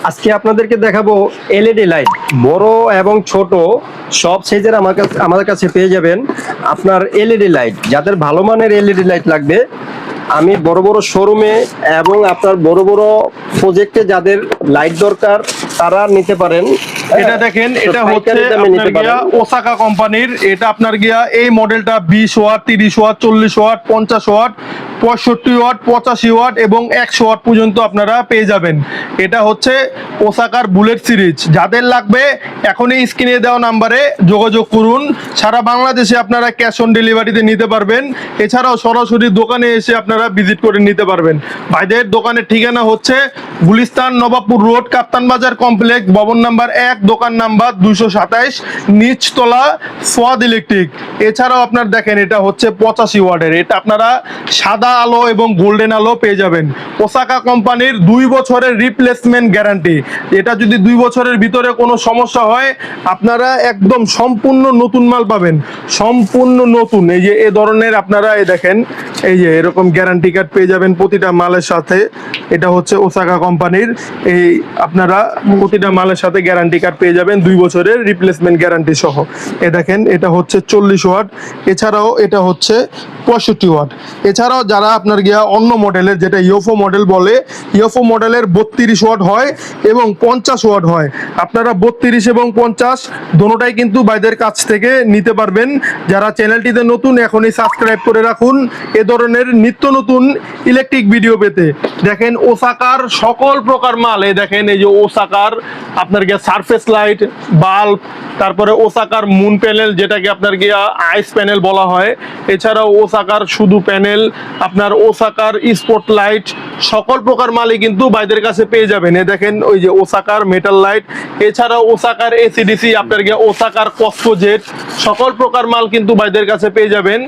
আজকে আপনাদেরকে দেখাবো এলইডি লাইট, বড় এবং ছোট সব সাইজের আমাদের কাছে পেয়ে যাবেন। আপনার এলইডি লাইট, যাদের ভালো মানের এলইডি লাইট লাগবে, আমি বড় বড় শোরুমে এবং আপনার বড় বড় প্রজেক্টে যাদের লাইট দরকার তারা নিতে পারেন। এটা দেখেন, এটা হচ্ছে আপনার গিয়া ওসাকা কোম্পানির। এটা আপনার গিয়া এই মডেলটা 20 watt, 30 watt, 40 watt, 50 watt, 65 watt, 85 watt এবং 100 ওয়াট পর্যন্ত আপনারা পেয়ে যাবেন। এটা হচ্ছে ওসাকার বুলেট সিরিজ। যাদের লাগবে এখনই স্ক্রিনে দেওয়া নাম্বারে যোগাযোগ করুন। সারা বাংলাদেশে আপনারা ক্যাশ অন ডেলিভারিতে নিতে পারবেন। এছাড়াও সরাসরি দোকানে এসে আপনারা ভিজিট করে নিতে পারবেন। ভাইদের দোকানের ঠিকানা হচ্ছে গুলিস্তান নবাবপুর রোড, কাপ্তান বাজার কমপ্লেক্স, ভবন নাম্বার 1, দোকান নাম্বার 227, নিচতলা, সোয়াদ ইলেকট্রিক। এছাড়াও আপনার দেখেন, এটা হচ্ছে 85 ওয়াটের। এটা আপনারা সাদা আলো এবং গোল্ডেন আলো পেয়ে যাবেন। ওসাকা কোম্পানির 2 বছরের রিপ্লেসমেন্ট গ্যারান্টি। এটা যদি 2 বছরের ভিতরে কোনো সমস্যা হয়, আপনারা একদম সম্পূর্ণ নতুন মাল পাবেন, সম্পূর্ণ নতুন। এই যে এ ধরনের আপনারা এই দেখেন, এই যে এরকম গ্যারান্টি কার্ড পেয়ে যাবেন প্রতিটা মালের সাথে। এটা হচ্ছে ওসাকা কোম্পানির। এই আপনারা প্রতিটা মালের সাথে গ্যারান্টি কার্ড পেয়ে যাবেন 2 বছরের রিপ্লেসমেন্ট গ্যারান্টি সহ। এ দেখেন, এটা হচ্ছে 40 ওয়াট। এছাড়াও এটা হচ্ছে 65 ওয়াট। এছাড়াও যারা আপনার গিয়া অন্য মডেলের, যেটা ইওফো মডেল বলে, ইওফো মডেলের 32 ওয়াট হয় এবং 50 ওয়াট হয়। আপনারা 32 এবং 50 দোনোটাই কিন্তু ভাইদের কাছ থেকে নিতে পারবেন। যারা চ্যানেলটিতে নতুন, এখনই সাবস্ক্রাইব করে রাখুন এ ধরনের নিত্য নতুন ইলেকট্রিক ভিডিও পেতে। দেখেন ওসাকার সকল প্রকার মাল। এই দেখেন, এই যে ওসাকার আপনার গিয়া সারফেস লাইট, বাল্ব, তারপরে ওসাকার মুন প্যানেল, যেটাকে আপনার গিয়া আইস প্যানেল বলা হয়। এছাড়াও ওসাকার শুধু প্যানেল, আপনার ওসাকার স্পট লাইট, সকল প্রকার মালই কিন্তু ভাইদের কাছে পেয়ে যাবেন। এ দেখেন, ওই যে ওসাকার মেটাল লাইট। এছাড়াও ওসাকার এসিডিসি, আপনার গিয়া ওসাকার কসকো জেট, সকল প্রকার মাল কিন্তু ভাইদের কাছে পেয়ে যাবেন।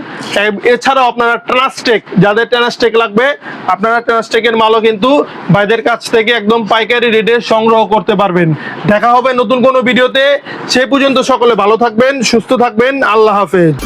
এছাড়াও আপনারা ট্রান্সটেক, যাদের ট্রান্সটেক লাগবে, আপনারা ট্রান্সটেকের মালও কিন্তু ভাইদের কাছ থেকে একদম পাইকারি রেটে সংগ্রহ করতে পারবেন। দেখা হবে নতুন কোনো ভিডিওতে। সে পর্যন্ত সকলে ভালো থাকবেন, সুস্থ থাকবেন। আল্লাহ হাফেজ।